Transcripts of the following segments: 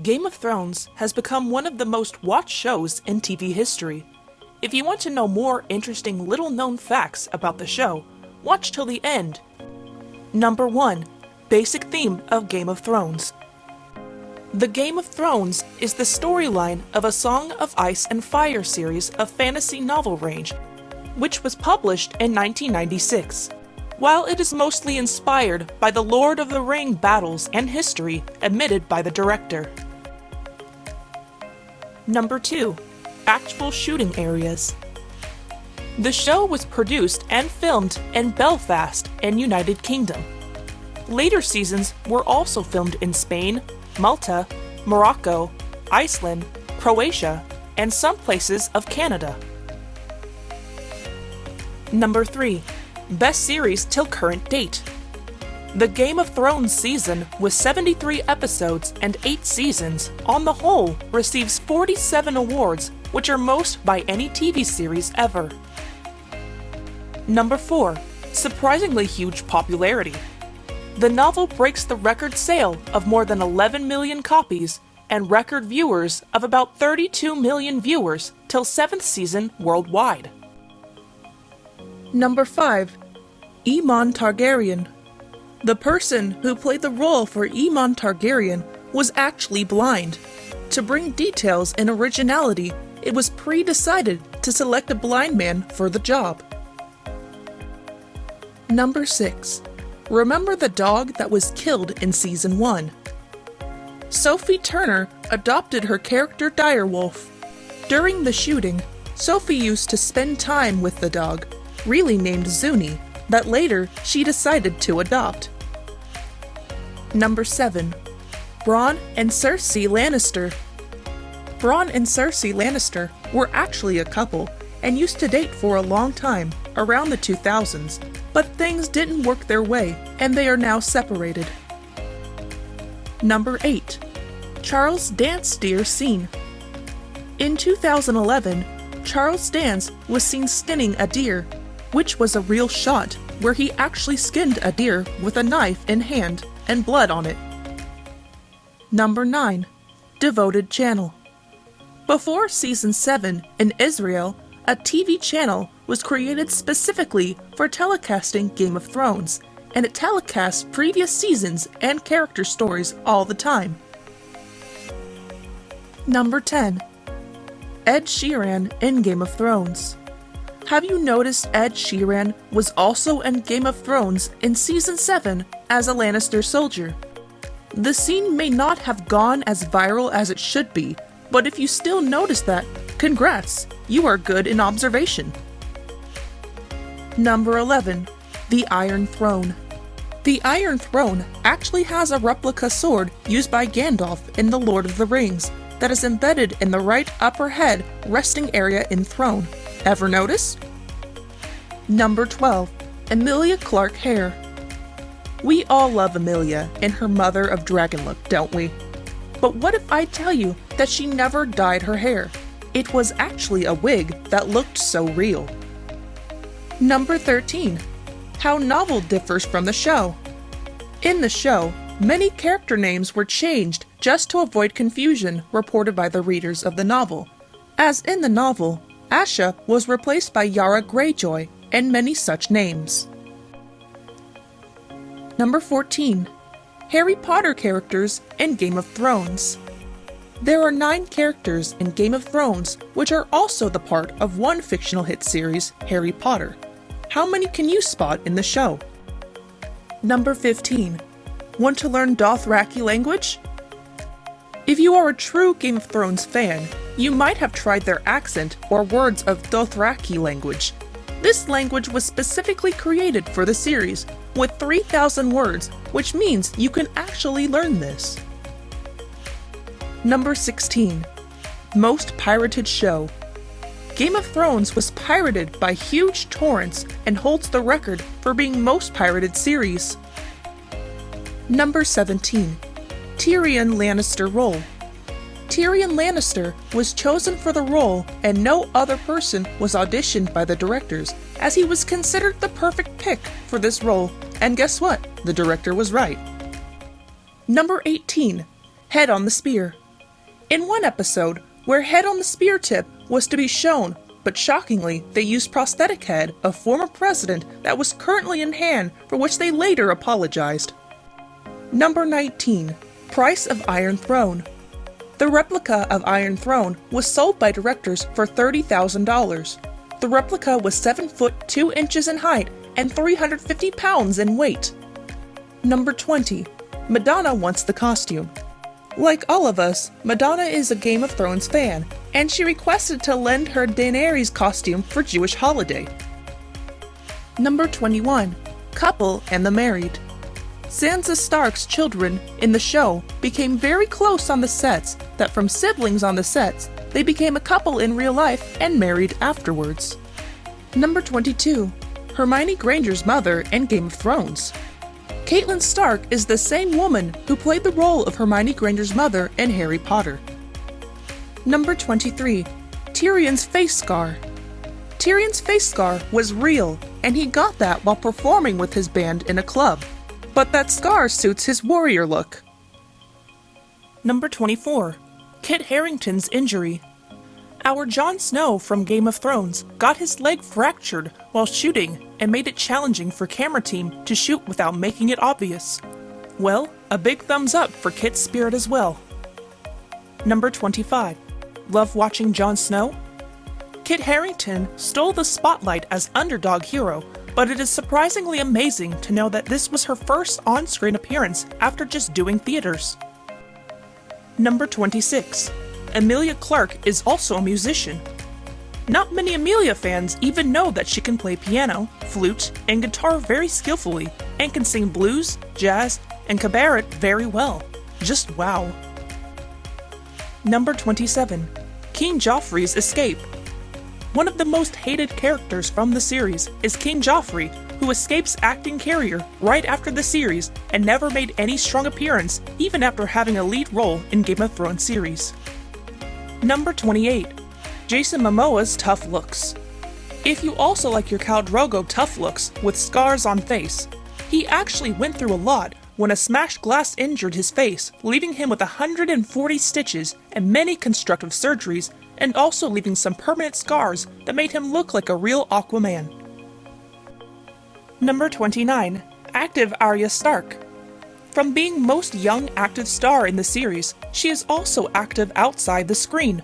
Game of Thrones has become one of the most watched shows in TV history. If you want to know more interesting little-known facts about the show, watch till the end. Number 1. Basic theme of Game of Thrones. The Game of Thrones is the storyline of a Song of Ice and Fire series of fantasy novel range, which was published in 1996. While it is mostly inspired by the Lord of the Ring battles and history admitted by the director. Number 2. Actual shooting areas. The show was produced and filmed in Belfast and United Kingdom. Later seasons were also filmed in Spain, Malta, Morocco, Iceland, Croatia, and some places of Canada. Number 3. Best series till current date. The Game of Thrones season, with 73 episodes and 8 seasons, on the whole receives 47 awards, which are most by any TV series ever. Number 4. Surprisingly huge popularity. The novel breaks the record sale of more than 11 million copies and record viewers of about 32 million viewers till 7th season worldwide. Number 5. Aemon Targaryen. The person who played the role for Aemon Targaryen was actually blind. To bring details and originality, it was pre-decided to select a blind man for the job. Number 6. Remember the dog that was killed in Season 1? Sophie Turner adopted her character Direwolf. During the shooting, Sophie used to spend time with the dog, really named Zuni, that later she decided to adopt. Number 7. Bronn and Cersei Lannister. Bronn and Cersei Lannister were actually a couple and used to date for a long time, around the 2000s, but things didn't work their way and they are now separated. Number 8. Charles Dance deer scene. In 2011, Charles Dance was seen skinning a deer, which was a real shot where he actually skinned a deer with a knife in hand and blood on it. Number 9. Devoted channel. Before Season 7 in Israel, a TV channel was created specifically for telecasting Game of Thrones, and it telecasts previous seasons and character stories all the time. Number 10. Ed Sheeran in Game of Thrones. Have you noticed Ed Sheeran was also in Game of Thrones in Season 7 as a Lannister soldier? The scene may not have gone as viral as it should be, but if you still notice that, congrats, you are good in observation. Number 11. The Iron Throne. The Iron Throne actually has a replica sword used by Gandalf in The Lord of the Rings that is embedded in the right upper head resting area in Throne. Ever notice? Number 12. Emilia Clarke hair. We all love Emilia and her Mother of Dragon look, don't we? But what if I tell you that she never dyed her hair? It was actually a wig that looked so real. Number 13. How novel differs from the show. In the show, many character names were changed just to avoid confusion reported by the readers of the novel. As in the novel, Asha was replaced by Yara Greyjoy, and many such names. Number 14. Harry Potter characters in Game of Thrones. There are 9 characters in Game of Thrones which are also the part of one fictional hit series, Harry Potter. How many can you spot in the show? Number 15. Want to learn Dothraki language? If you are a true Game of Thrones fan, you might have tried their accent or words of Dothraki language. This language was specifically created for the series, with 3,000 words, which means you can actually learn this. Number 16. Most pirated show. Game of Thrones was pirated by huge torrents and holds the record for being most pirated series. Number 17. Tyrion Lannister role. Tyrion Lannister was chosen for the role and no other person was auditioned by the directors, as he was considered the perfect pick for this role, and guess what? The director was right. Number 18. Head on the Spear. In one episode, where head on the spear tip was to be shown, but shockingly, they used prosthetic head of former president that was currently in hand, for which they later apologized. Number 19. Price of Iron Throne. The replica of Iron Throne was sold by directors for $30,000. The replica was 7 foot 2 inches in height and 350 pounds in weight. Number 20. Madonna wants the costume. Like all of us, Madonna is a Game of Thrones fan, and she requested to lend her Daenerys costume for Jewish holiday. Number 21. Couple and the Married. Sansa Stark's children in the show became very close on the sets that from siblings on the sets, they became a couple in real life and married afterwards. Number 22. Hermione Granger's mother in Game of Thrones. Catelyn Stark is the same woman who played the role of Hermione Granger's mother in Harry Potter. Number 23. Tyrion's face scar. Tyrion's face scar was real, and he got that while performing with his band in a club. But that scar suits his warrior look. Number 24. Kit Harington's injury. Our Jon Snow from Game of Thrones got his leg fractured while shooting and made it challenging for camera team to shoot without making it obvious. Well, a big thumbs up for Kit's spirit as well. Number 25. Love watching Jon Snow? Kit Harington stole the spotlight as underdog hero, but it is surprisingly amazing to know that this was her first on-screen appearance after just doing theaters. Number 26. Emilia Clarke is also a musician. Not many Emilia fans even know that she can play piano, flute, and guitar very skillfully, and can sing blues, jazz, and cabaret very well. Just wow. Number 27. King Joffrey's escape. One of the most hated characters from the series is King Joffrey, who escapes acting career right after the series and never made any strong appearance even after having a lead role in Game of Thrones series. Number 28. Jason Momoa's tough looks. If you also like your Khal Drogo tough looks with scars on face, he actually went through a lot when a smashed glass injured his face, leaving him with 140 stitches and many constructive surgeries, and also leaving some permanent scars that made him look like a real Aquaman. Number 29. Active Arya Stark. From being most young active star in the series, she is also active outside the screen.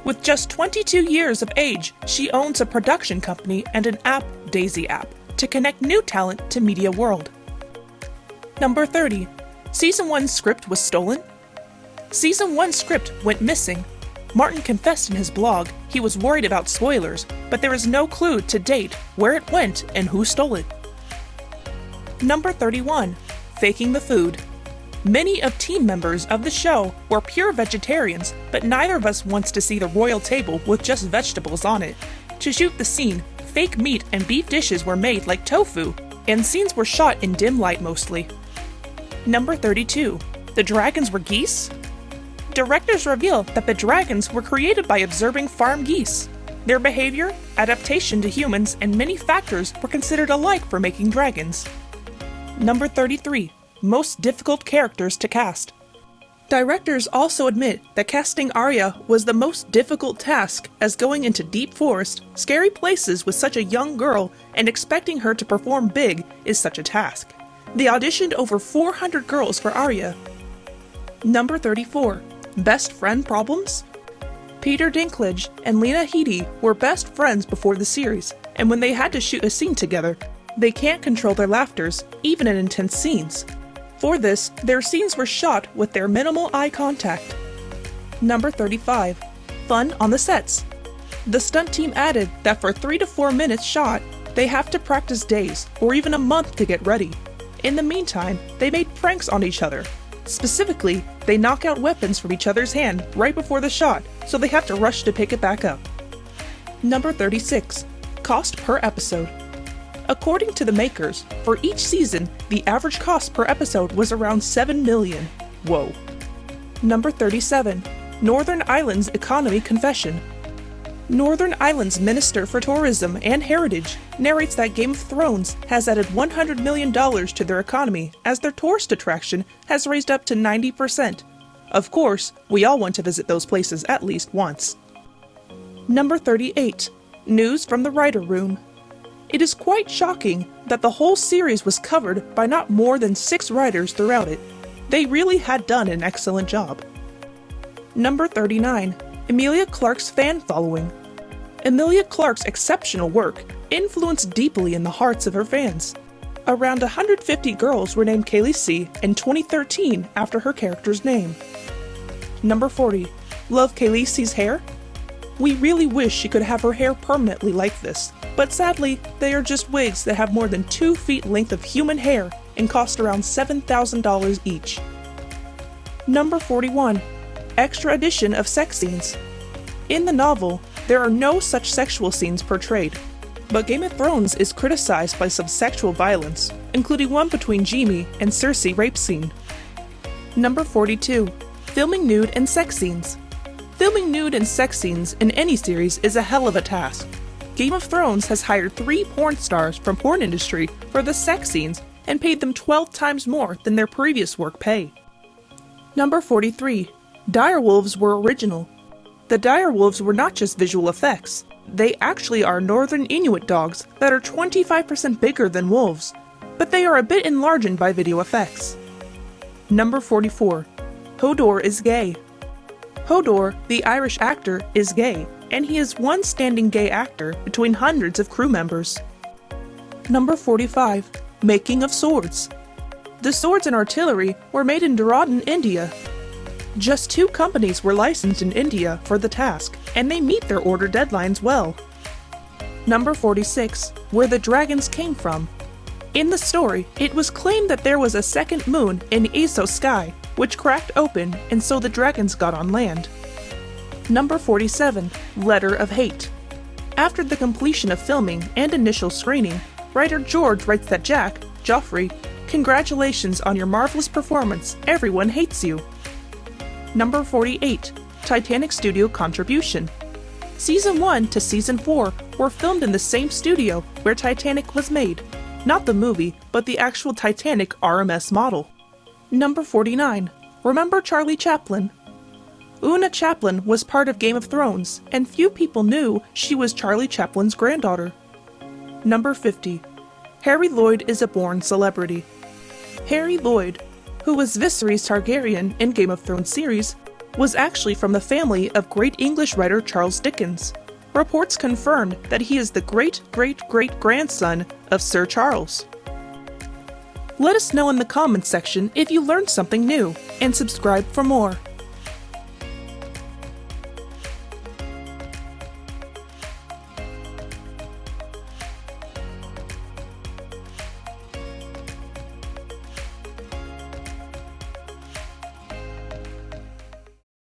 With just 22 years of age, she owns a production company and an app, Daisy App, to connect new talent to media world. Number 30. Season 1 script was stolen? Season 1 script went missing. Martin confessed in his blog he was worried about spoilers, but there is no clue to date where it went and who stole it. Number 31. Faking the food. Many of team members of the show were pure vegetarians, but neither of us wants to see the royal table with just vegetables on it. To shoot the scene, fake meat and beef dishes were made like tofu, and scenes were shot in dim light mostly. Number 32. The dragons were geese? Directors reveal that the dragons were created by observing farm geese. Their behavior, adaptation to humans, and many factors were considered alike for making dragons. Number 33. Most difficult characters to cast. Directors also admit that casting Arya was the most difficult task, as going into deep forest, scary places with such a young girl and expecting her to perform big is such a task. They auditioned over 400 girls for Arya. Number 34. Best friend problems? Peter Dinklage and Lena Headey were best friends before the series, and when they had to shoot a scene together, they can't control their laughters, even in intense scenes. For this, their scenes were shot with their minimal eye contact. Number 35. Fun on the sets. The stunt team added that for 3 to 4 minutes shot, they have to practice days or even a month to get ready. In the meantime, they made pranks on each other. Specifically, they knock out weapons from each other's hand right before the shot, so they have to rush to pick it back up. Number 36. Cost per episode. According to the makers, for each season, the average cost per episode was around $7 million. Whoa. Number 37. Northern Ireland's economy confession. Northern Ireland's Minister for Tourism and Heritage narrates that Game of Thrones has added $100 million to their economy as their tourist attraction has raised up to 90%. Of course, we all want to visit those places at least once. Number 38. News from the Writer Room. It is quite shocking that the whole series was covered by not more than 6 writers throughout it. They really had done an excellent job. Number 39. Emilia Clarke's fan following. Emilia Clarke's exceptional work influenced deeply in the hearts of her fans. Around 150 girls were named Khaleesi in 2013 after her character's name. Number 40. Love Khaleesi's hair? We really wish she could have her hair permanently like this, but sadly, they are just wigs that have more than 2 feet length of human hair and cost around $7,000 each. Number 41. Extra edition of sex scenes. In the novel, there are no such sexual scenes portrayed, but Game of Thrones is criticized by some sexual violence, including one between Jaime and Cersei rape scene. Number 42. Filming nude and sex scenes. Filming nude and sex scenes in any series is a hell of a task. Game of Thrones has hired 3 porn stars from porn industry for the sex scenes and paid them 12 times more than their previous work pay. Number 43. Direwolves were original. The direwolves were not just visual effects. They actually are northern Inuit dogs that are 25% bigger than wolves, but they are a bit enlarged by video effects. Number 44. Hodor is gay. Hodor, the Irish actor, is gay, and he is one standing gay actor between hundreds of crew members. Number 45. Making of swords. The swords and artillery were made in Dehradun, India. Just 2 companies were licensed in India for the task, and they meet their order deadlines well. Number 46. Where the dragons came from. In the story, it was claimed that there was a second moon in Essos sky, which cracked open, and so the dragons got on land. Number 47. Letter of Hate. After the completion of filming and initial screening, writer George writes that Jack, Joffrey, congratulations on your marvelous performance, everyone hates you. Number 48. Titanic Studio Contribution. Season 1 to Season 4 were filmed in the same studio where Titanic was made. Not the movie, but the actual Titanic RMS model. Number 49. Remember Charlie Chaplin? Una Chaplin was part of Game of Thrones, and few people knew she was Charlie Chaplin's granddaughter. Number 50. Harry Lloyd is a born celebrity. Harry Lloyd, who was Viserys Targaryen in Game of Thrones series, was actually from the family of great English writer Charles Dickens. Reports confirmed that he is the great-great-great-grandson of Sir Charles. Let us know in the comments section if you learned something new, and subscribe for more.